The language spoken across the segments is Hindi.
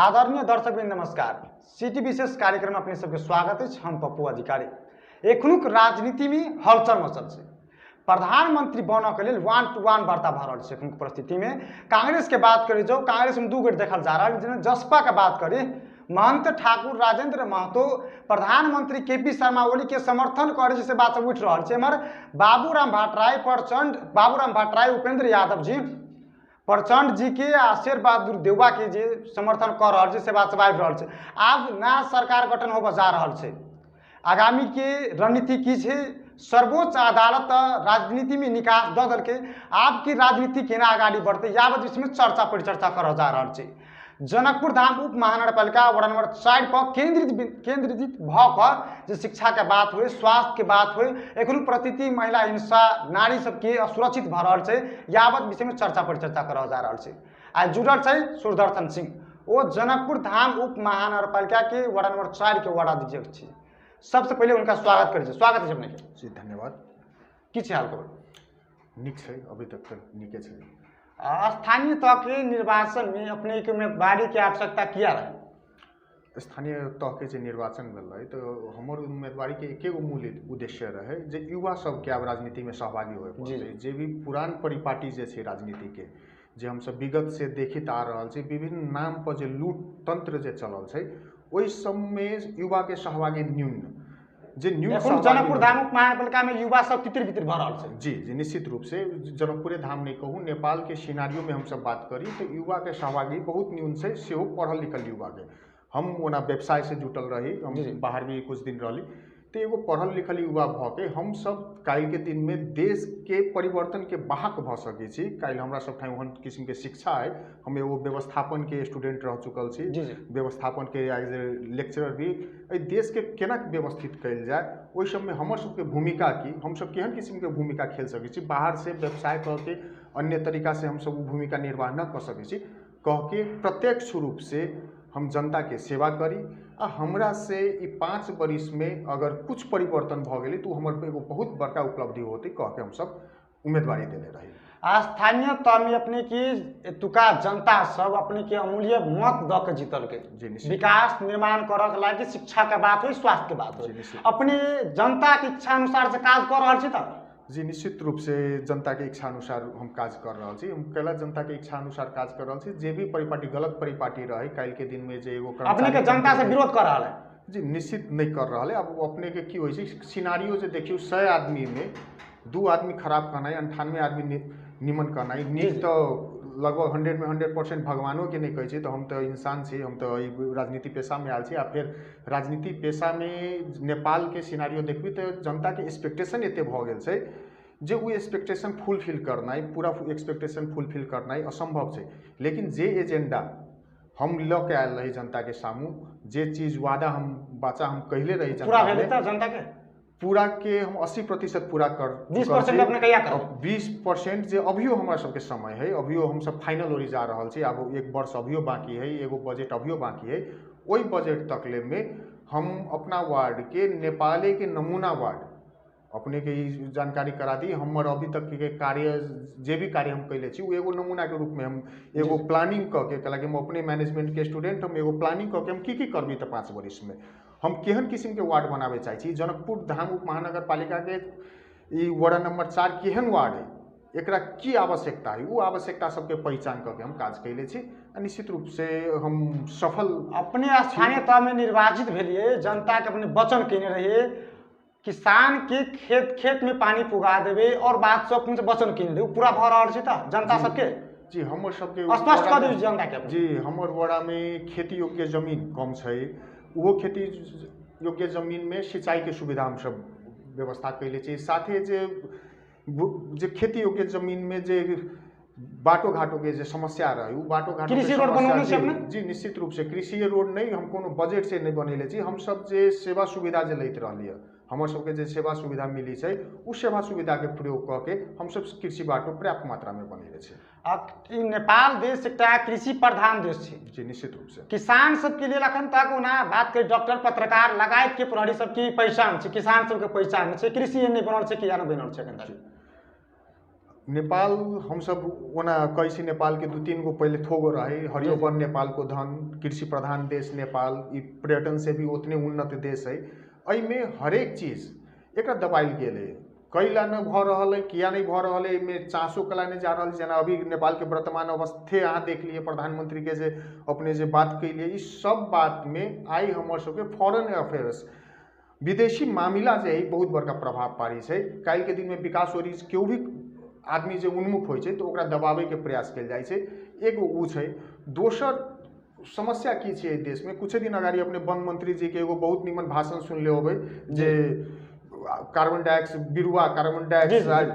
आदरणीय दर्शकवृन्द नमस्कार। सिटी विशेष कार्यक्रम में अपने सबके स्वागत है। हम पप्पू अधिकारी। एखनुक राजनीति में हलचल मचल है। प्रधानमंत्री बन के लिए 1 to 1 वार्ता भ रहा है। एखनुक परिस्थिति में कांग्रेस के बात करी जाओ, कांग्रेस में 2 गोट देखल जा रहा है। जसपा के बात करी, महंत ठाकुर राजेंद्र महतो प्रधानमंत्री केपी शर्मा ओली के समर्थन करे से बात सब उठ रहा है। बाबूराम भट्टराई प्रचंड, बाबूराम भट्टराई, उपेंद्र यादव जी, प्रचंड जी के आ शेर बहादुर देउबा के जे समर्थन कर रहा है से बात सब आबि रहल छै। आब नया सरकार गठन होबे जा रहल छै। आगामी के रणनीति की छै? सर्वोच्च अदालत राजनीति में निकास द दल के आब की राजनीति केना आगाड़ी बढ़ते यावत इसमें चर्चा परिचर्चा कर जा रहल छै। जनकपुर धाम उप महानगरपालिका वार्ड नंबर 4 पर केंद्रित भऽ शिक्षा के बात हुए, स्वास्थ्य के बात हुए, एखन प्रतिति महिला हिंसा, नारी सबके असुरक्षित भ रहल छै, यावत विषय में चर्चा परिचर्चा कर जा रहल छै। आज जुड़ल छै सुरदर्शन सिंह, वो जनकपुर धाम उप महानगरपालिका के वार्ड नंबर 4 के वार्ड अध्यक्ष छै। सबसे पहले उनका स्वागत करै छै। स्वागत है अपने के जी, धन्यवाद। की छै हाल खबर? नीक छै, अभी तक तऽ नीके छै। स्थानीय तह के निर्वाचन में अपने के उम्मीदवारी की आवश्यकता किया रहे? स्थानीय तह के जे निर्वाचन भेलै तो हमर उम्मीदवारी के एकेगो मूल उद्देश्य रहे जे युवा सब के आब राजनीति में सहभागी होए पड़तै। जे भी पुरान परिपाटी जे छै राजनीति के, जे हम सब विगत से देखित आ रहल छै, विभिन्न नाम पर जे लूट तंत्र जे चलल छै, ओहि सब में युवा के सहभागी न्यून जनकपुर धाम उप महानगरपालिका में युवा सब तितिर बितिर भ रहल छै। जी जी, निश्चित रूप से जनकपुरे धाम नहीं कहूँ, नेपाल के सिनारियो में हम सब बात करी तो युवा के सहभागी बहुत न्यून से, सेहो पढ़ल लिखल युवा के। हम ओना व्यवसाय से जुटल रही, हम बाहर भी कुछ दिन रही, तो एगो पढ़ल लिखल युवा भ के हम सब काल्हि के दिन में देश के परिवर्तन के वाहक भ सकै छी। काल्हि हमरा सब ठाम ओहन किस्म के शिक्षा है। हम एगो व्यवस्थापन के स्टूडेंट रह चुकल छी, व्यवस्थापन के एज ए लेक्चरर भी। एहि देश के केना व्यवस्थित कयल जाय, ओहि सब में हमर सबके भूमिका की, हम सब केहन किस्म के भूमिका खेल सकै छी। बाहर से व्यवसाय कह के अन्य तरीका से हम सब भूमिका निर्वाह न कर सकै छी, कह के प्रत्यक्ष रूप से हम जनता के सेवा करी। आ हमरा से 5 वर्ष में अगर कुछ परिवर्तन भ गेलै तो हमर एगो बहुत बड़का उपलब्धि होते, कह के हम सब उम्मीदवारी देने रही। स्थानीय तह में अपने की एतुका जनता सब अपने के अमूल्य मत द के जीतल के, विकास निर्माण करऽ के लागी, शिक्षा के बात हो, स्वास्थ्य के बात हो, अपने जनता के इच्छा अनुसार से काज कर रहल छी त? जी, निश्चित रूप से जनता के इच्छा अनुसार हम काज कर रहा छी। हम कैला जनता के इच्छा अनुसार काज कर रहा छी। जे भी परिपाटी गलत परिपाटी रहे, काल्हि के दिन में जे एगो अपने के जनता से विरोध कर रहा है? जी, निश्चित नहीं कर रहा है। अब अपने के की होई छै सिनारियो जे देखियो, 100 आदमी में 2 आदमी खराब कहनाई, 98 आदमी निमन कहनाई, नीक तो लगभग 100 में 100% भगवानों के नहीं कहे छी। तो हम तो इंसान छी, हम तो राजनीति पेशा में आयल छी। आ फिर राजनीति पेशा में नेपाल के सिनारियो देखबी तो जनता के एक्सपेक्टेशन एते भ गेल छै जे वो एक्सपेक्टेशन फुलफिल करनाई, पूरा एक्सपेक्टेशन फुलफिल करनाई असंभव छै। लेकिन जे एजेंडा हम ल के आयल रही जनता के सामू, जे चीज वादा हम बाचा हम कहले रही जनता के पूरा के हम 80% पूरा कर 20% अपने कहिया करब? 20% जे अभियो हमरा सबके समय है, अभियो हम सब फाइनल ओरी जा रहल छी। अब 1 वर्ष अभियो बाकी है, एगो बजट अभियो बाकी है। ओई बजट तकले में हम अपना वार्ड के नेपाले के नमूना वार्ड अपने के जानकारी करा दी। हमर अभी तक के कार्य जे भी कार्य हम कैले छी, वो एगो नमूना के रूप में हम एगो प्लानिंग करके, कला हम अपने मैनेजमेंट के स्टूडेंट, हम एगो प्लानिंग करके हम की करबी तो 5 वर्ष में हम केहन किस्म के वार्ड बनावे चाहे छी। जनकपुर धाम उप महानगर पालिका के वार्ड नंबर 4 केहन वार्ड है, एकरा की आवश्यकता है, वो आवश्यकता सबके पहचान करके हम काज कैले छी। निश्चित रूप से हम सफल। अपने स्थानीय तह में निर्वाचित भेलिए, जनता के अपने वचन केने रहिए, किसान के खेत में पानी पुगा देवे और बात सब से वचन केने रहे, पूरा भ रहल छै त जनता सबके? जी, हमर सबके स्पष्ट कर दियौ जनता के। जी, हमर वार्ड में खेती योग्य जमीन कम छै। वो खेती योग्य जमीन में सिंचाई के सुविधा हम सब व्यवस्था कैले छी। साथे जे खेती योग्य जमीन में जे बाटो घाटो के जे समस्या रहे, वो बाटो घाटो कृषि रोड बनौने छै अपने? जी, निश्चित रूप से कृषि रोड नहीं, हम कोनो बजट से नहीं बनेले छी। हम सब जे सेवा सुविधा जे लैत रहलिए, हमर सबके जे सेवा सुविधा मिली छै, उ सेवा सुविधा के प्रयोग करके हम सब कृषि बाटो पर्याप्त मात्रा में बनेले छी। नेपाल देश एक कृषि प्रधान देश छै। जी, निश्चित रूप से किसान सबके लिए अखन तक ओना बात करी, डॉक्टर पत्रकार लगायत के प्रहरी सबकी पहचान छै, किसान सबके पहचान छै, कृषि नहीं बनल छै, किया नहीं बनल छै? नेपाल हम सब ओना कैसी नेपाल के 2-3 गो पहले थोगो रहे हरियो वन नेपाल को धन कृषि प्रधान देश नेपाल ई पर्यटन से भी उतने उन्नत देश है एहिमे हरेक चीज एक दबाइल गेल है कैला न भ रहल है किया नहीं भ रहल है एहिमे चाँसो कला नहीं जा रहल जेना अभी नेपाल के वर्तमान अवस्थे अहाँ देख लिए प्रधानमंत्री के जे अपने जे बात कैलिए ई सब बात में आई हमर सबके फॉरेन अफेयर्स विदेशी मामिला जे है बहुत बड़का प्रभाव पारी छै काल्हि के दिन में विकास ओरी केओ भी आदमी जे उन्मुख होइ छै तो ओकरा दबावे के प्रयास कयल जाइ छै एगो उ छै दोसर समस्या की छै देश में कुछ दिन अगाडि अपने वन मंत्री जी के एगो बहुत निमन भाषण सुनले होबै जे कार्बन डाइऑक्साइड बिरुवा कार्बन डाइऑक्साइड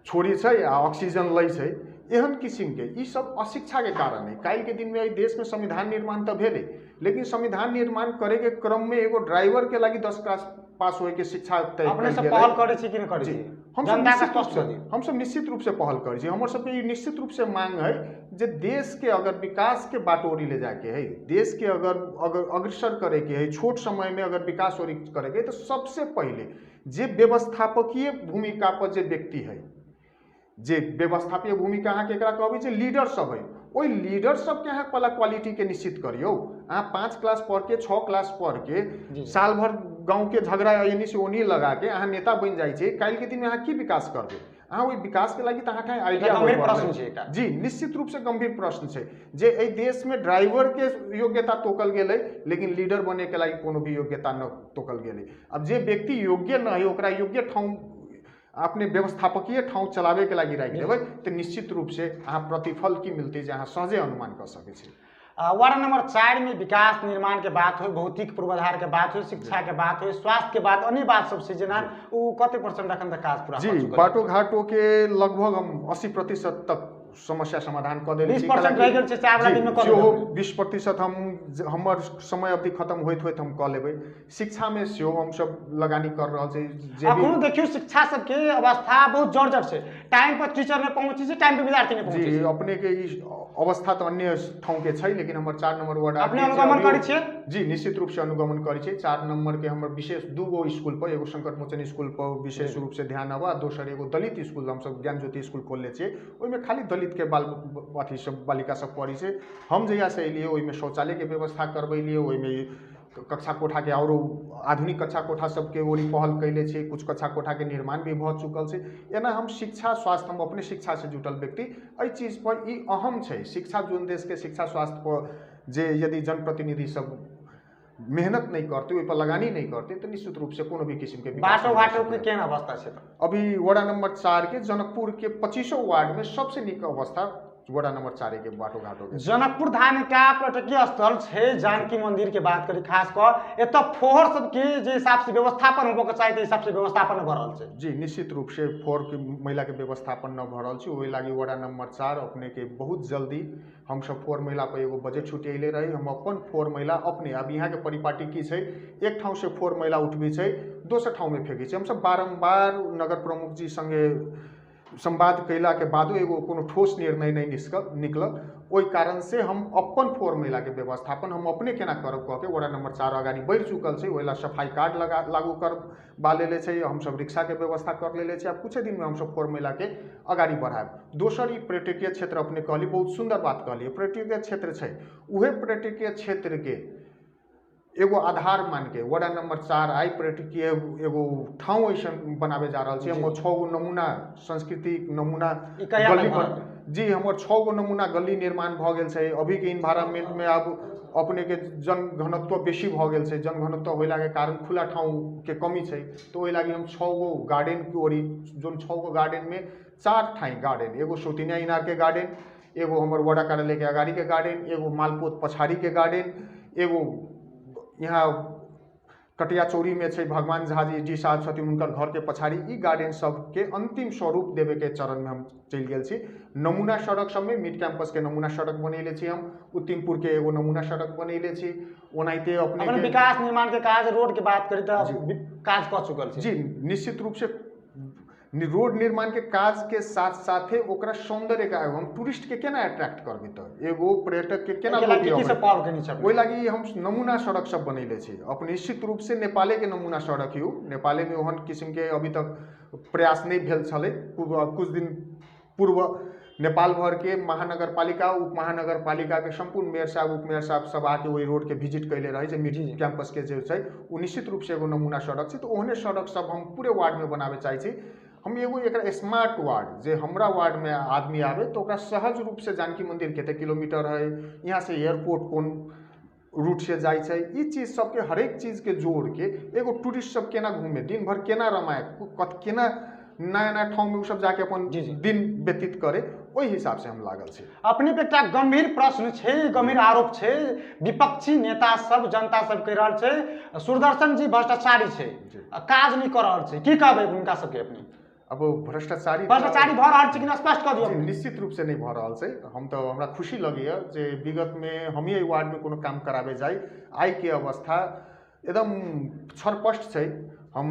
छोड़ी छै आ ऑक्सीजन लै छै एहन किसिम के ई सब अशिक्षा के कारण है काल्हि के दिन में देश में संविधान निर्माण तो भेले लेकिन संविधान निर्माण करे के क्रम में एगो ड्राइवर के लगी 10 क्लास पास होए के शिक्षा तय अपने सब पहल करे छी कि नहीं करे छी हम सब निश्चित रूप से पहल करे छी हमर सबके निश्चित रूप से मांग है जे देश के अगर विकास के बाटोरी ले जाके है देश के अगर अग्रसर करे के है छोट समय में अगर विकास ओरी करे के है तो सबसे पहले जे व्यवस्थापकीय भूमिका पर जे व्यक्ति है जे व्यवस्थापकीय भूमिका अहाँ केकरा कहबै जे लीडर सब है ओई लीडर सब के अहाँ पहला क्वालिटी के निश्चित करियो अहाँ 5 क्लास पढ़ के 6 क्लास पढ़ के साल भर गांव के झगड़ा एनी से ओनी लगा के अहाँ नेता बन जाइ छै काल्हि के दिन में अहाँ की विकास करबै अहाँ ओई विकास के लागि त अहाँ आइडिया गंभीर प्रश्न छै एकटा जी निश्चित रूप से गंभीर प्रश्न छै जे एहि देश में ड्राइवर के योग्यता तोकल गेलै लेकिन लीडर बने के लागि कोनो भी योग्यता न तोकल गेलै अब जे व्यक्ति योग्य न है ओकरा योग्य ठाउँ अपने व्यवस्थापकीय ठाउँ चलावे के लागि राखि देबै तो निश्चित रूप से अहाँ प्रतिफल की मिलते जे अहाँ सहजे अनुमान कर सकै छी वार्ड नंबर 4 में विकास निर्माण के बात हो भौतिक पूर्वाधार के बात हो शिक्षा के बात हो स्वास्थ्य के बात अन्य बात सब से जेना उ कते परसेंट अखन तक काज पूरा जी बाटो घाटो के लगभग हम 80% तक समस्या समाधान कर देली 20% रह गेल छै 4 दिन में कर देबै 20% हम हमर समय अवधि खत्म होइत होइत हम कऽ लेबै शिक्षा में सेहो हम सब लगानी कर रहल छै जे अखनो देखियो शिक्षा सब के अवस्था बहुत जर्जर छै टाइम पर टीचर ने पहुंची छै टाइम पर विद्यार्थी ने पहुंची जी अपने के ई अवस्था तो अन्य ठाउँ के छै लेकिन हमर 4 नंबर वार्ड अपने अनुगमन करै छियै जी निश्चित रूप से अनुगमन करै छियै 4 नंबर के हमर विशेष 2 गो स्कूल पर एगो संकट मोचन स्कूल पर विशेष रूप से ध्यान आवा दोसर एगो दलित स्कूल हम सब ज्ञान ज्योति स्कूल खोलले छियै ओइ में खाली दलित के बाल अथी सब बालिका सब पढ़ी छै हम जहिया से एलियै ओइ में शौचालय के व्यवस्था करबैलियै ओइ में कक्षा कोठा के और आधुनिक कक्षा कोठा सबके ओरी पहल कैले छै कुछ कक्षा कोठा के निर्माण भी भ चुकल छै एना हम शिक्षा स्वास्थ्य हम अपने शिक्षा से जुटल व्यक्ति एहि चीज पर ई अहम छै शिक्षा जोन देश के शिक्षा स्वास्थ्य पर जे यदि जनप्रतिनिधि सब मेहनत नहीं करते ओहि पर लगानी नहीं करते तो निश्चित रूप से कोनो भी किस्म के बाटो घाटो के केहन अवस्था छै अभी वार्ड नंबर 4 के जनकपुर के 25 वार्ड में सबसे नीक अवस्था वार्ड नंबर 4 के बाटो घाटो के जनकपुर धाम का पर्यटकीय स्थल छै जानकी मंदिर के बात करी खास कर एत फोहर सब के जे हिसाब से व्यवस्थापन होबो के चाहिए हिसाब से व्यवस्थापन भ रहल छै जी निश्चित रूप से फोहर के महिला के व्यवस्थापन न भ रहल छै ओहि लागि वार्ड नंबर 4 अपने के बहुत जल्दी हम सब फोहर महिला पर एगो बजट छुटेले रही हम अपन फोहर महिला अपने अब यहाँ के परिपाटी की छै एक ठाउँ से फोहर महिला उठबी छै दोसर ठाउँ में फेंकी छै हम सब बारंबार नगर प्रमुख जी संगे संवाद कैला के बादो एगो कोनो ठोस निर्णय नहीं निकलल ओहि कारण से हम अपन फोर महिला के व्यवस्थापन हम अपने केना करब कह के वार्ड नंबर 4 अगाडि बढ़ चुकल छै ओहिला सफाई कार्ड लागू कर बा लेले छै हम सब रिक्शा के व्यवस्था कर लेले छै अब कुछ दिन में हम सब फोर महिला के अगाडि बढ़ाएब दोसर ई पर्यटकीय क्षेत्र अपने कहली बहुत सुंदर बात कहली पर्यटकीय क्षेत्र छै उहे पर्यटकीय क्षेत्र के एगो आधार मान के वार्ड नंबर 4 आई पर्यटकीय एगो ठाउँ ऐसन बनावे जा रहल छै हम 6 गो नमूना सांस्कृतिक नमूना गली पर जी हमर 6 गो नमूना गली निर्माण भ गेल छै अभी के इन्वायरमेंट में अब अपने के जन घनत्व बेसी भ गेल छै जन घनत्व होला के कारण खुला ठाउँ के कमी छै तो ओहि लागि हम 6 गो गार्डन के ओरी जोन 6 गो गार्डन में 4 ठाई गार्डन एगो सोतिनिया इनार के गार्डन एगो हमर वार्ड कार्यालय के अगाड़ी के गार्डन एगो मालपोत पछाड़ी के गार्डन एगो यहाँ कटिया चौरी में छै भगवान झा जी साहब छथिन उनकर घर के पछाड़ी ई गार्डन सब के अंतिम स्वरूप देवे के चरण में हम चल गेल छी नमूना सड़क सब में मिड कैंपस के नमूना सड़क बनैले छी हम उत्तिमपुर के एगो नमूना सड़क बनैले छी ओनाइते अपने के विकास निर्माण के काज रोड के बात करी त काज क चुकल छै जी निश्चित रूप से रोड निर्माण के काज के साथ साथे ओकरा सौंदर्य का हम टूरिस्ट के केना अट्रैक्ट करबी तो एगो पर्यटक के केना एके लागी लोभी की सब अबै। पहल केनी छै ओहि लागी हम नमूना सड़क सब बनैले छी। अब निश्चित रूप से नेपाले के नमूना सड़क यू, नेपाले में ओहन किस्म के अभी तक प्रयास नहीं भेल छलै। कुछ दिन पूर्व नेपाल भर के महानगर पालिका उप महानगर पालिका के संपूर्ण मेयर साहब उप मेयर साहब सब आके वही रोड के विजिट कैले रहे जे मिड कैंपस के जे छै उ निश्चित रूप से एगो नमूना सड़क छै। तो ओहने सड़क सब हम पूरे वार्ड में बनावे चाहे छी। हम एगो एकरा स्मार्ट वार्ड जे हमरा वार्ड में आदमी आवे तो ओकरा सहज रूप से जानकी मंदिर कते किलोमीटर है, यहाँ से एयरपोर्ट कोन रूट से जाइ छै, ई चीज सबके हरेक चीज के जोड़ के एगो टूरिस्ट सब केना घूमे, दिन भर केना रमाए, केना नया नया ठाउँ में सब जाके अपन दिन व्यतीत करे, ओहि हिसाब से हम लागल छी। अपने पे एकटा गंभीर प्रश्न छै, गंभीर आरोप छै, विपक्षी नेता सब जनता सब कह रहल छै सुदर्शन जी भ्रष्टाचारी छै, काज नहीं कर रहल छै, की कहबै हुनका सबके अपने? अब भ्रष्टाचारी भऽ रहल छै कि ना, स्पष्ट कऽ दियौ। निश्चित रूप से नहीं भऽ रहल छै। हम तो हमरा खुशी लगैया जे विगत में हम ही वार्ड में कोनो काम कराबे जाई, आइ के अवस्था एकदम छरपष्ट छै। हम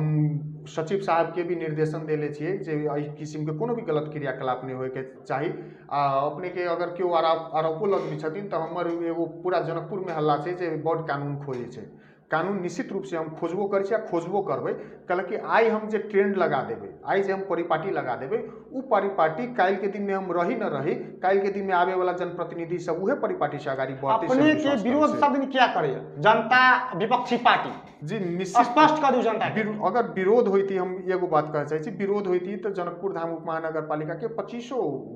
सचिव साहब के भी निर्देशन देले छियै जे एहि किस्म के कोनो भी गलत क्रियाकलाप नहीं होय के चाही। अपने के अगर केओ आरोपो लगबी छथिन तो हमर एगो पूरा जनकपुर में हल्ला छै जे बड़ कानून खोजे छै। कानून निश्चित रूप से हम खोजबो करै छी आ खोजबो करबै, कैलकि आइ हम जे ट्रेंड लगा देबै, आइ जे हम परिपाटी लगा देबै, उ परिपाटी काल्हि के दिन में हम रही न रही, काल्हि के दिन में आवे वाला जनप्रतिनिधि सब उहे परिपाटी से आगाड़ी बढ़तै। अपने के विरोध सब दिन क्या करे जनता विपक्षी पार्टी? जी निश्चित स्पष्ट कर दियौ जनता के। अगर विरोध होती, हम एगो बात कहना चाहे छी, विरोध होती तो जनकपुर धाम उप महानगर पालिका के 25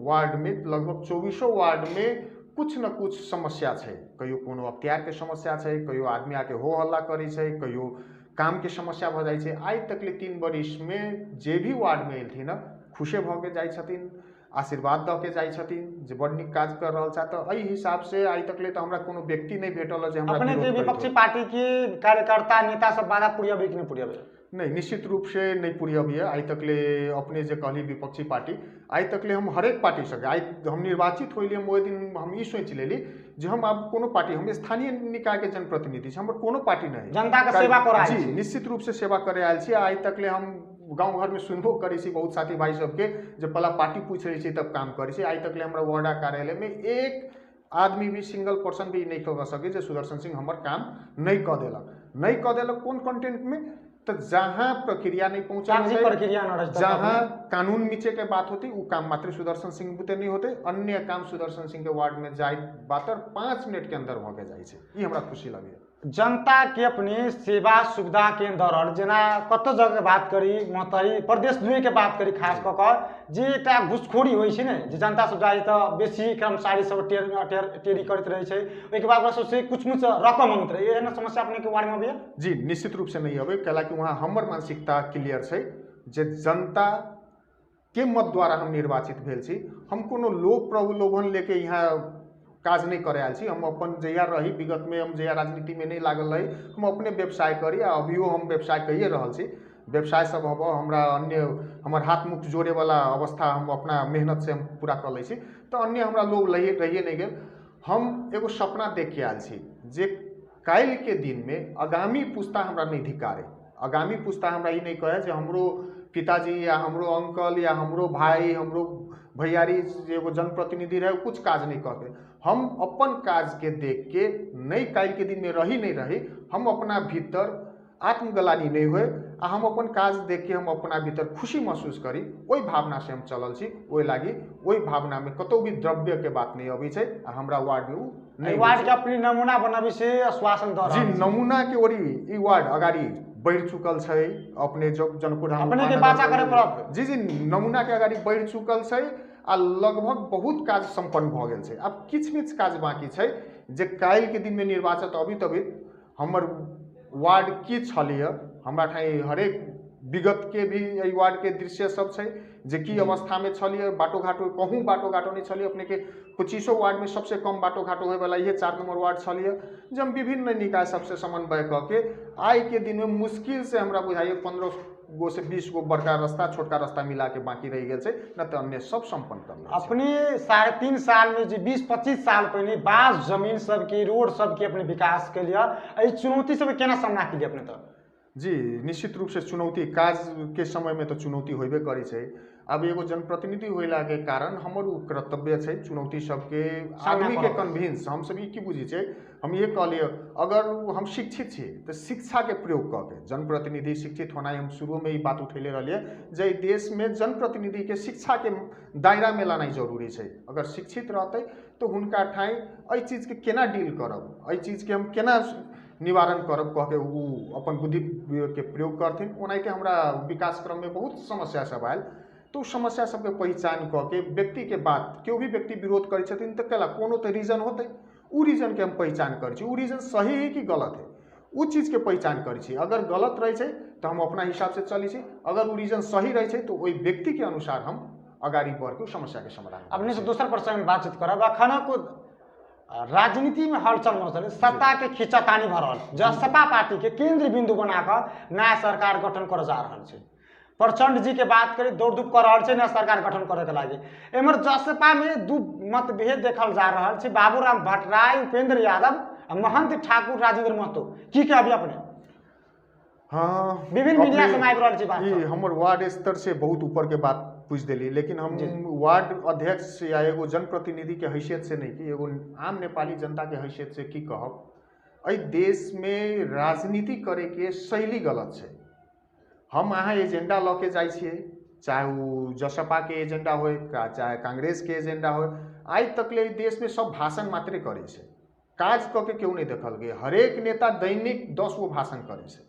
वार्ड में लगभग 24 वार्ड में कुछ न कुछ समस्या छै। कहियो कोनो अख्तियार के समस्या छै, कहियो आदमी आके हो हल्ला करै छै, कहियो काम के समस्या भऽ जाइ छै। आइ तक ले 3 वर्ष में जे भी वार्ड में एलथिन खुशे भऽ के जाइ छथिन, आशीर्वाद दऽ के जाइ छथिन जे बड़ नीक काज कर रहल छा। तो एहि हिसाब से आइ तक ले तो हमरा कोनो व्यक्ति नहीं भेटल जे हमरा अपने के विपक्षी पार्टी के कार्यकर्ता नेता सब बाधा पुरियाबे कि नहीं पुरियाबे? नहीं, निश्चित रूप से नहीं पुरियाबे। आई तक ले अपने जे कहली विपक्षी पार्टी, आई तक ले हम हरेक पार्टी सके, आई हम निर्वाचित होइली, हम ओहि दिन हम ई सोच लेली जे हम अब कोनो पार्टी, हम स्थानीय निकाय के जनप्रतिनिधि छी, हमर कोनो पार्टी नहीं, जनता के सेवा कर आयल छी। जी निश्चित रूप से सेवा करे आयल छी। आई तक ले हम गाँव घर में सुनबो करै छी बहुत साथी भाई सबके जे पहला पार्टी पूछ रही छी तब काम करै छी। आई तक ले हमरा वार्डा कार्यालय में एक आदमी भी सिंगल पर्सन भी नहीं कह सके जे सुदर्शन सिंह हमर काम नहीं कह देलक। कौन कंटेंट में? तो जहाँ प्रक्रिया नहीं पहुंचा, जहाँ कानून नीचे के बात होती वो काम मात्र सुदर्शन सिंह बुते नहीं होते, अन्य काम सुदर्शन सिंह के वार्ड में जाए बात 5 मिनट के अंदर भऽ के जाइ छै। ई हमरा खुशी लगे। जनता के अपने सेवा सुविधा के अंदर जेना कत जगह बात करी मतरी प्रदेश 2 के बात करी, खास कऽ कऽ जे एकटा घुसखोरी होइ छै ने, जे जनता सब जाइ तऽ बेसी कर्मचारी सब टेरी करैत रहै छै, ओहिके बाद ओकरा सबसे कुछ रकम मांगैत रहै, एहन समस्या अपने के वार्ड में अबैया? जी निश्चित रूप से नहीं अबै, कैलाकि वहाँ हमर मानसिकता क्लियर छै जे जनता के मत द्वारा हम निर्वाचित भेल छी। हम कोनो लोभ प्रलोभन लेके यहाँ काज नहीं करे आयल छी। हम अपन जहिया रही विगत में, हम जहिया राजनीति में नहीं लागल रही, हम अपने व्यवसाय करी आ अभियो हम व्यवसाय कहिए रहल छी। व्यवसाय सब हम हमरा अन्य हमर हाथ मुख जोड़े वाला अवस्था हम अपना मेहनत से हम पूरा कर लै छी, तो अन्य हमरा लोग रहिए नहीं गेल। हम एगो सपना देख के आयल छी जे काल्हि के दिन में आगामी पुस्ता हमरा नहीं धिकारे, आगामी पुस्ता हमरा ई नहीं कहे जे हमरो पिताजी या हमरो अंकल या हमरो भाई हमरो भैयारी एगो जनप्रतिनिधि रहे कुछ काज नहीं करते। हम अपन काज के देख के नहीं काल्हि के दिन में रही नहीं रही, हम अपना भीतर आत्मग्लानि नहीं हुए आ हम अपन काज देख के हम अपना भीतर खुशी महसूस करी, ओहि भावना से हम चलल छी। ओहि लागी ओहि भावना में कतौ भी द्रव्य के बात नहीं अबै छै आ हमरा वार्ड में नहीं। वार्ड के अपनी नमूना बनाबी से आश्वासन द रहल जी, नमूना के ओरी ई वार्ड अगाड़ी बढ़ चुकल छै। अपने जब जनकपुर अपने के बाचा करे पड़त। जी नमूना के अगाड़ी बढ़ चुकल छै आ लगभग बहुत काज संपन्न भऽ गेल छै। अब किछ काज बाकी छै जे काल्हि के दिन में निर्वाचित अभी तभी हमर वार्ड की छलिए, हमरा ठाई हरेक विगत के भी एहि वार्ड के दृश्य सब छै जे की अवस्था में छलिए। बाटो घाटो कहूँ बाटो घाटो नहीं छलिए। अपने के 25 वार्ड में सबसे कम बाटो घाटो होय वाला ये 4 नंबर वार्ड छलिए। जब हम विभिन्न निकाय सबसे समन्वय करके आइ के दिन में मुश्किल से हमरा बुझाइए 15 गो से 20 गो बड़का रास्ता छोटका रास्ता मिला के बाकी रह गए, न तो अन्य सब संपन्न कर। अपने 3.5 साल में, जी 20-25 साल पहले बास जमीन सबके रोड सबके अपने विकास के लिए चुनौती सब केना सामना के लिए अपने? तो जी निश्चित रूप से चुनौती काज के समय में तो चुनौती होबे करै छै। अब एगो जनप्रतिनिधि होइला के कारण हमर उ कर्तव्य छै चुनौती सबके आदमी के कन्विंस हम सब ई की बुझी छै। हम ये कहलिए अगर हम शिक्षित छी तो शिक्षा के प्रयोग क के जनप्रतिनिधि शिक्षित होना हम शुरू में ही बात उठेले रहलिए जे देश में जनप्रतिनिधि के शिक्षा के दायरा में लाना जरूरी छै। अगर शिक्षित रहते तो हुनका ठाई एहि चीज के केना डील करब, एहि चीज के हम केना निवारण करब कह के उ अपन बुद्धि के प्रयोग करथिन। ओनाहिते हमरा विकास क्रम में बहुत समस्या सब आयल तो समस्या सबके पहचान क के व्यक्ति के बात केओ भी व्यक्ति विरोध करै छथिन तो केला कोनो तो रीजन होते उ रीजन के हम पहचान करै छी, उ रीजन सही है कि गलत है उ चीज के पहचान करै छी। अगर गलत रहे छै तो हम अपना हिसाब से चलै छी, अगर उ रीजन सही रहे छै तो ओहि व्यक्ति के अनुसार हम अगाडि बढ़ के समस्या के समाधान अपने से दोसर प्रसंग में बातचीत करब। अखन को राजनीति में हलचल मचल सत्ता के खींचातानी भ रहल जसपा पार्टी के केंद्र बिंदु बनाकर नया सरकार गठन कर जा रहल छै। प्रचंड जी के बात करी दौड़ धूप कर रहा है नया सरकार गठन करे के लागे। एमर जसपा में दू मतभेद देखल जा रहा है बाबूराम भट्टराय उपेंद्र यादव और महंत ठाकुर राजेंद्र महतो की कहबी अपने। हाँ विभिन्न मीडिया से आबि रहल छै बात ई हमर वार्ड स्तर से बहुत ऊपर के बात पूछ देली, लेकिन हम वार्ड अध्यक्ष या एगो जनप्रतिनिधि के हैसियत से नहीं कि एगो आम नेपाली जनता के हैसियत से की कहब। एहि देश में राजनीति करे के शैली गलत छै। हम अहाँ एजेंडा ल के जाइ छियै चाहे वो जसपा के एजेंडा हो चाहे कांग्रेस के एजेंडा हो, आज तक ले देश में सब भाषण मात्रे करे छै, काज क के क्यों नहीं देखल गए। हरेक नेता दैनिक 10 गो भाषण करे छै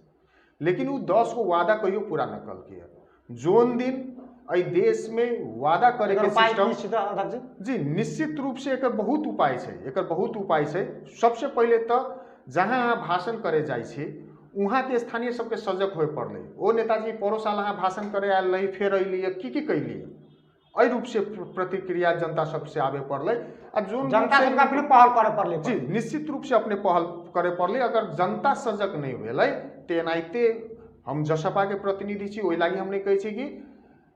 लेकिन वो 10 गो वादा कहियो पूरा न कल किया। जोन दिन एहि देश में वादा करे के सिस्टम जी निश्चित रूप से एकर बहुत उपाय छै, एकर बहुत उपाय छै। सबसे पहले तो जहाँ अहाँ भाषण करे जाइ छी वहाँ के स्थानीय सबके सजग होए पड़ले। ओ नेताजी परो साल अहाँ भाषण करे आयल रही फिर अलिए की कैलिए एहि रूप से प्रतिक्रिया जनता सबसे आवे पड़ले। आ जो जनता सबके अपने पहल करे पड़ले जी निश्चित रूप से अपने पहल करे पड़ले। अगर जनता सजग नहीं भेलै तो एनाहिते हम जसपा के प्रतिनिधि छी ओहि लागी हम नहीं कहै छी कि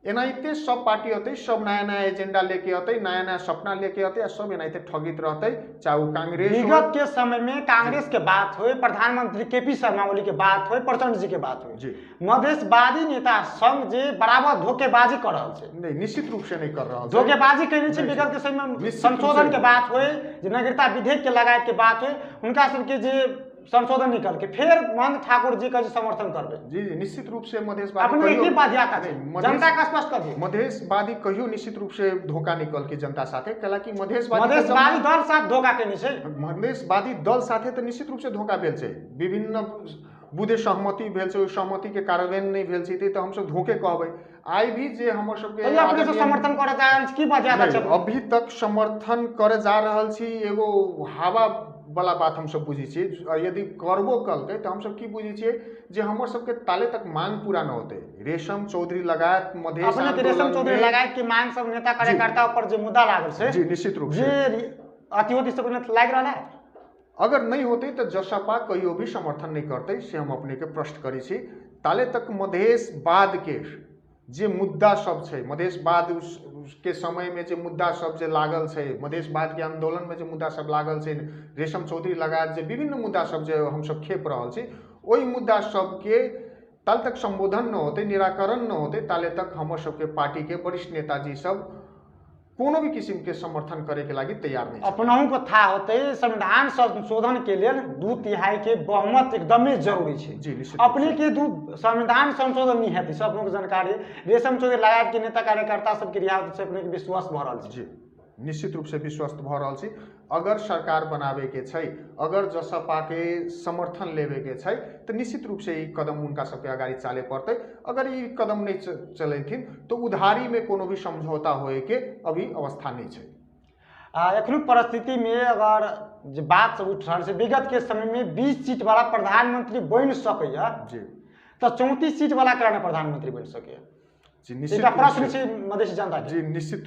एनाहिते सब पार्टी अतै सब नया नया एजेंडा लेके अतै नया नया सपना लेके अतै सब एनाहिते ठगित रहतै चाहे वो कांग्रेस विगत के समय में कांग्रेस के बात हो प्रधानमंत्री केपी शर्मा ओली के बात हो प्रचंड जी के बात हो जी मधेशवादी नेता संघ जे बराबर धोखेबाजी कर रहा है नहीं निश्चित रूप से नहीं कर रहा धोखेबाजी कैने छै। विगत के समय में संशोधन के बात हो नागरिकता विधेयक के लगायत के बात हो उनका सबके जे संशोधन निकल के फिर महंत ठाकुर जी का समर्थन करबे जी निश्चित रूप से मधेशवादी अपने की बात याद है जनता का स्पष्ट कर दी मधेशवादी कहियो निश्चित रूप से धोखा निकल के जनता साथे कला कि मधेशवादी दल साथ धोखा केने छै। मधेशवादी दल साथे तो निश्चित रूप से धोखा भेल छै। विभिन्न बुधे सहमति भेल छै, सहमति के कार्यान्वयन नहीं भेल छै तो हम सब धोखे कहबै। आई भी जे हमर सब के अपने से समर्थन करे जा रहल की बात याद छै अभी तक समर्थन करे जा रहल छी एगो हवा वाला बात हम सब बुझी छी। यदि करबो कलकै तो हम सब की बुझी छियै जे हमर सबके ताले तक मांग पूरा न होते। रेशम चौधरी लगायत मधेश अपने के रेशम चौधरी लगायत की मांग सब नेता कार्यकर्ता ऊपर जे मुद्दा लागल छै जी निश्चित रूप से जे अतिवृष्टि सब लाग रहल है अगर नहीं होते तो जसपा कहियो भी समर्थन नहीं करते से हम अपने के प्रश्न करी छी। ताले तक मधेशवाद के जे मुद्दा सब छै मधेशवाद के समय में जे मुद्दा सब जे लागल छै मधेशवाद के आंदोलन में जे मुद्दा सब लागल छै रेशम चौधरी लगायत जे विभिन्न मुद्दा सब जे हम सब खेप रहल छी ओहि मुद्दा सब के ताले तक संबोधन न होते निराकरण न होते ताले तक हमर सबके पार्टी के वरिष्ठ नेताजी सब कोनो भी किस्म के समर्थन करे के लागी तैयार नहीं। अपनाहु को था होते संविधान संशोधन के लिए 2/3 के बहुमत एकदम जरूरी है जी निश्चित अपने के संविधान संशोधन नहीं है सब लोग जानकारी रेशम चौधरी लगायत के नेता कार्यकर्ता सबके रियायत से अपने विश्वास भ रहल जी निश्चित रूप से विश्वास भ रहल छी। अगर सरकार बनावे के छै अगर जसपा के समर्थन लेवे के छै तो निश्चित रूप से ई कदम उनका सबके अगाडि चाले पड़ते। अगर ई कदम नहीं चलेथिन तो उधारी में कोनो भी समझौता होए के अभी अवस्था नहीं छै। एखनुक परिस्थिति में अगर बात सब उठ रहल छै विगत के समय में 20 सीट वाला प्रधानमंत्री बन सकैया जी तो 34 सीट वाला केना प्रधानमंत्री बन सके जी निश्चित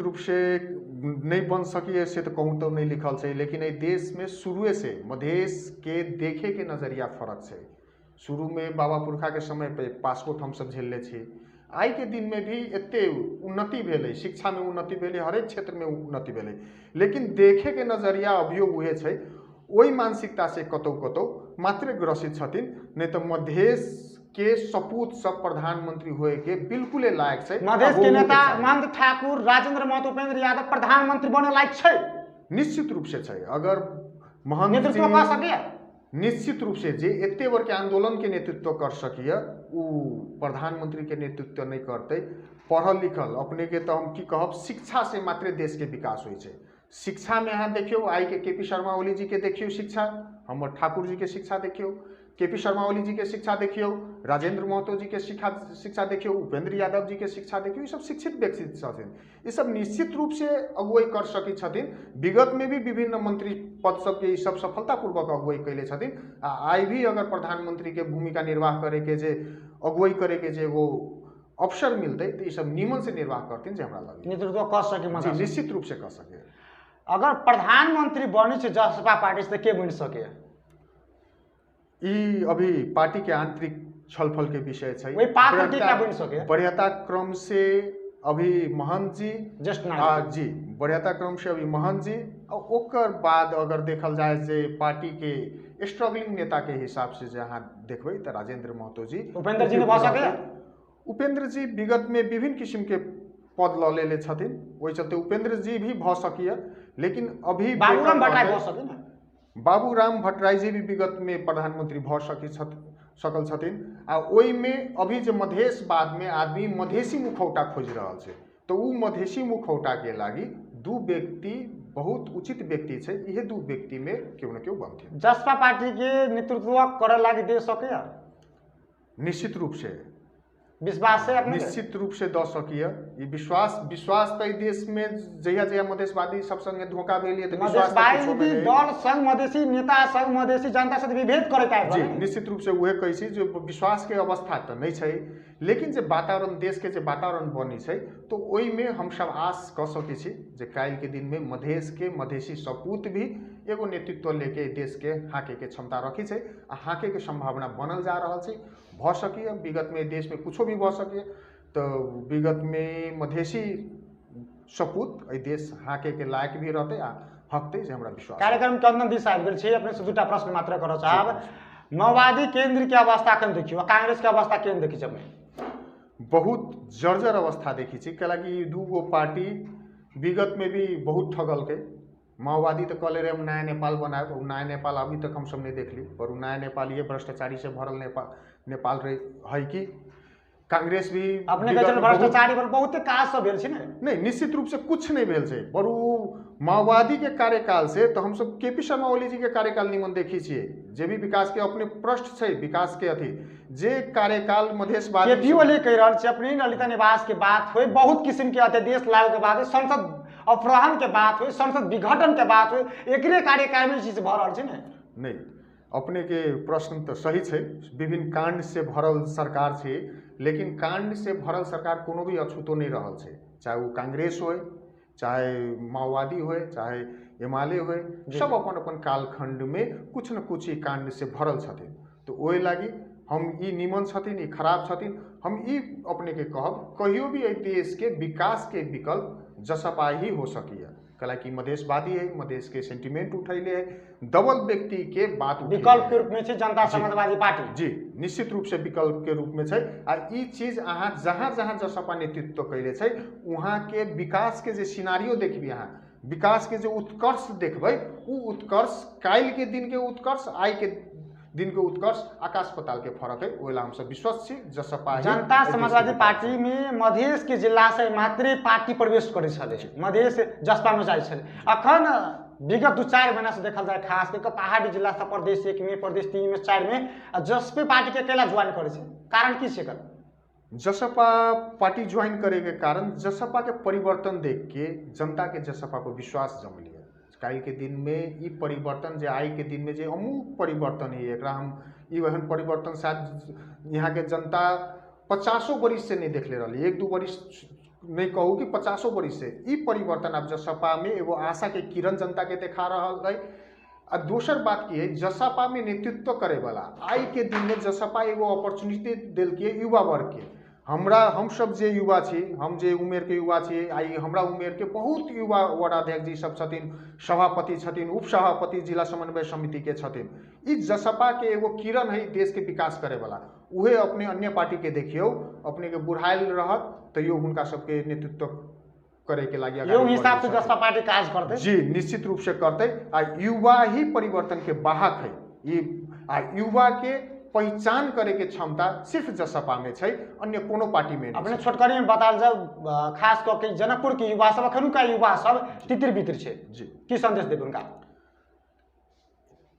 रूप से नहीं बन सकी से तो कहूँ तो नहीं लिखल है। लेकिन ये देश में शुरू से मधेश के देखे के नजरिया फर्क है। शुरू में बाबा पुरखा के समय पे पासपोर्ट हम सब झेलले छी आई के दिन में भी एते उन्नति भेले शिक्षा में उन्नति भेले हरेक क्षेत्र में उन्नति भेले लेकिन देखे के नजरिया अभियो उहे छै। वही मानसिकता से कतौ कतौ मात्र ग्रसित छथिन नहीं तो मधेश के सपूत सब प्रधानमंत्री होए के बिल्कुले लायक छै। मधेश के नेता महंत ठाकुर, राजेंद्र महतो, उपेंद्र यादव प्रधानमंत्री बने लायक छै, निश्चित रूप से छै। अगर महंत नेतृत्व कर सके, निश्चित रूप से जे एते बड़ के आंदोलन के नेतृत्व कर सकिए उ प्रधानमंत्री के नेतृत्व नहीं करते। पढ़ल लिखल अपने के तो हम की कहब, शिक्षा से मात्र देश के विकास होइ छै। शिक्षा में अहाँ देखियो आई के केपी शर्मा ओली जी के देखियो शिक्षा, हमर ठाकुर जी के शिक्षा देखियो, केपी शर्मा ओली जी के शिक्षा देखियो, राजेंद्र महतो जी के शिक्षा देखियो, उपेंद्र यादव जी के शिक्षा देखियो। ये सब शिक्षित व्यक्ति छथिन, ये सब निश्चित रूप से अगुवाई कर सकी छथिन। विगत में भी विभिन्न मंत्री पद सबके ये सब सफलतापूर्वक अगुवाई कैले छथिन। आई भी अगर प्रधानमंत्री के भूमिका निर्वाह करे के जे अगुवाई करे के जे वो अवसर मिलते तो ये सब नियमन से निर्वाह करथिन जे हमरा लगे नेतृत्व कर सके। निश्चित रूप से कर सके। अगर प्रधानमंत्री बनी छै जसपा पार्टी से के बन सके? ई अभी पार्टी के आंतरिक छलफल के विषय छै। वही पात्र के क्या बन सके? वरीयता क्रम से अभी महंत जी जस्ट जी वरीयता क्रम से अभी महंत जी, और ओकर बाद अगर देखल जाए जे पार्टी के स्ट्रगलिंग नेता के हिसाब से जहाँ देखबै तो राजेंद्र महतो जी, उपेंद्र जी ने भ सके। उपेंद्र जी विगत में विभिन्न किस्म के पद ल लेले छथिन, ओहि चलते उपेंद्र जी भी भ सकिए। लेकिन अभी बाबूराम भट्टराई भ सके ना? बाबूराम भट्टराई जी भी विगत में प्रधानमंत्री भ सकल छथिन। आ ओहि में अभी जो मधेशवाद में आदमी मधेसी मुखौटा खोज रहल छै, तो उ मधेसी मुखौटा के लागी दू व्यक्ति बहुत उचित व्यक्ति छै। यह दू व्यक्ति में क्यों न क्यों बनथिन। जसपा पार्टी के नेतृत्व करे लागी दे सके? निश्चित रूप से विश्वास है अपने? निश्चित रूप से द सकिए। ई विश्वास तो देश में जहिया जहिया मधेशवादी सब संगे धोखा भेलिए तो मधेशवादी दल संग मधेसी नेता संग मधेसी जनता से विभेद करे का जी निश्चित रूप से उहे कहै छी जो विश्वास के अवस्था तो नहीं छै। लेकिन जे वातावरण देश के जे वातावरण बनी छै तो ओहि में हम सब आस क सकै छी जे काल्हि के दिन में मधेश के मधेसी सपूत भी एगो नेतृत्व लेके देश के हाके के क्षमता रखी छै। आ हाके के संभावना बनल जा रहल छै। भ सकिए विगत में देश में कुछो भी भ सकिए, तो विगत में मधेसी सपूत एहि देश हाके के लायक भी रहते आ हकते जे हमरा विश्वास। कार्यक्रम के अंदर दिशा गेल छै। अपने से दूटा प्रश्न मात्र करऽ चाहब। माओवादी केंद्र के अवस्था केन देखियो, कांग्रेस के अवस्था केन देखी छै? बहुत जर्जर अवस्था देखी छी, कैलाकि दूगो पार्टी विगत में भी बहुत ठगल के। माओवादी तो कहले रहे हम नया नेपाल बनाए, नया नेपाल अभी तक हम सब नहीं देखली। और नया नेपाल ये भ्रष्टाचारी से भरल नेपाल रहे है कि कांग्रेस भी अपने भ्रष्टाचारी पर बहुते काज सब भेल छै ने? नहीं, निश्चित रूप से कुछ नहीं भेल छै। पर माओवादी के कार्यकाल से तो हम सब केपी शर्मा ओली जी के कार्यकाल निमन देखी छियै, जे भी विकास के अपने पृष्ठ छै, विकास के अथी जे कार्यकाल मधेशवादी केपी ओली कह रहल छै अपने ललिता निवास के बात होय, बहुत किस्म के अध्यादेश लागू के बाद संसद अपहरण के बात हुई, संसद विघटन के बात हुई, एकरे कार्यकाल में चीज भर रहा है। नहीं, अपने के प्रश्न तो सही है। विभिन्न कांड से भरल सरकार है, लेकिन कांड से भरल सरकार कोनो भी अछूतो नहीं रहल है। चाहे वो कांग्रेस हो, चाहे माओवादी हो, चाहे एमाले हो, सब अपन अपन कालखंड में कुछ न कुछ ही कांड से भरल छथिन। तो ओहि लागी हम ई निमन छथिन, ई खराब छथिन, हम ई अपने के कहब कहियो भी देश के विकास के विकल्प जसपा ही हो सकिए। हालांकि मधेशवादी है, मधेश के सेंटिमेंट उठैले है, डबल व्यक्ति के बात विकल्प के रूप में जनता समाजवादी पार्टी जी निश्चित रूप से विकल्प के रूप में है। आ ई चीज अहाँ जहाँ जहाँ जसपा नेतृत्व कैले छै वहाँ के विकास के जे सिनारियो देखबी, अहाँ विकास के जो उत्कर्ष देखबै, उ उत्कर्ष काल्हि के दिन के उत्कर्ष, आई के दिन के उत्कर्ष आकाश पताल के फरक है। ओला हम सब विश्वास छी जसपा जनता समाजवादी पार्टी में मधेश के जिला से मात्र पार्टी प्रवेश करे छले, मधेश जसपा में जाय छले। अखन विगत 2-4 महीना से देखल जाए खास करके पहाड़ी जिला सब प्रदेश 1 में, प्रदेश 3 में, 4 में जसपा पार्टी के अकेला ज्वाइन करे छै, कारण की छै? जसपा पार्टी ज्वाइन करे के कारण जसपा के परिवर्तन देख के जनता के जसपा पर विश्वास जम लिया। काल्हि के दिन में ई परिवर्तन जे आई के दिन में जे अमूल परिवर्तन है, एकरा हम ई वहन परिवर्तन शायद यहाँ के जनता 50 वर्ष से नहीं देख ले रही, 1-2 वर्ष नहीं कहूँ कि 50 वर्ष से ई परिवर्तन अब जसपा में एगो आशा के किरण जनता के देखा रहा है। आ दोसर बात की है, जसपा में नेतृत्व करे वाला आई के दिन में जसपा एगो अपॉर्चुनिटी दिल के युवा वर्ग के। हम सब जे युवा छी, हम जे उमेर के युवा छी, आई हमरा उमेर के बहुत युवा वार्डाध्यक्ष जी सब छथिन, सभापति छथिन, उप सभापति जिला समन्वय समिति के छथिन। ई जसपा के एगो किरण है देश के विकास करे वाला। उहे अपने अन्य पार्टी के देखियो अपने के बुढ़ाइल रहत तैयो हुनका सबके नेतृत्व करे के लागि यो हिसाब से जसपा पार्टी काज करते जी निश्चित रूप से करते आ युवा ही परिवर्तन के वाहक है ये आ युवा के पहचान करे के क्षमता सिर्फ जसपा में छै अन्य कोनो पार्टी में अपने छोटकरी में बताल जाओ खास करके जनकपुर के युवा सब अखनुका युवा सब तितिर बितिर छै जी की संदेश देब उनका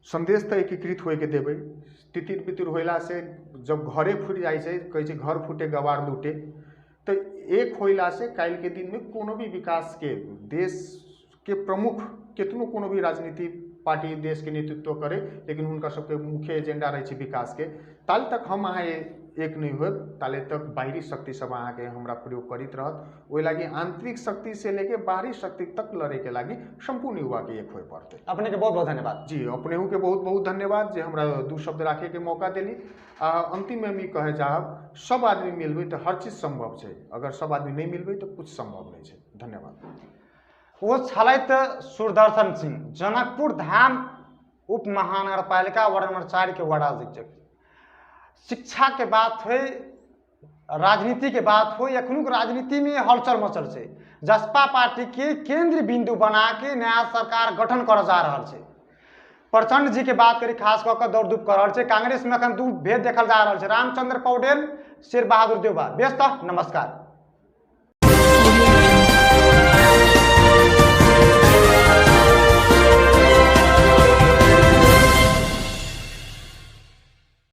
संदेश तो एकीकृत होए के देबै तितिर बितिर होइला से जब घरे फूट जाइ छै कहै छै घर फूटे गवार लूटे तो एक होइला से काल के दिन में कोनो भी विकास के देश के प्रमुख कितनो कोनो भी राजनीति पार्टी देश के नेतृत्व करे लेकिन उनका सबके मुख्य एजेंडा रहे विकास के ताल तक हम अहाँ एक नहीं हो ताले तक बाहरी शक्ति सब अहाँ के हमरा प्रयोग करित रहत ओइ लागी आंतरिक शक्ति से लेके बाहरी शक्ति तक लड़े के लागी संपूर्ण युवा के एक होए पड़ते अपने के बहुत बहुत धन्यवाद जी अपने के बहुत बहुत धन्यवाद जे हमरा दू शब्द राखे के मौका देली अंतिम में मी कहे चाहब सब आदमी मिलबै तो हर चीज संभव है अगर सब आदमी नहीं मिलबै तो कुछ संभव नहीं है धन्यवाद वो छलैत सुदर्शन सिंह जनकपुर धाम उप महानगरपालिका वार्ड नंबर 4 के वार्ड अध्यक्ष शिक्षा के बात हो राजनीति के बात हो अखनुक राजनीति में हलचल मचल से जसपा पार्टी के केंद्र बिंदु बना के नया सरकार गठन कर जा रहा है प्रचंड जी के बात करी खास कर दौड़ धूप कर रहा है कांग्रेस में अखन दू भेद देखल जा रहा है रामचंद्र पौडेल शेर बहादुर देवबा व्यस्त नमस्कार।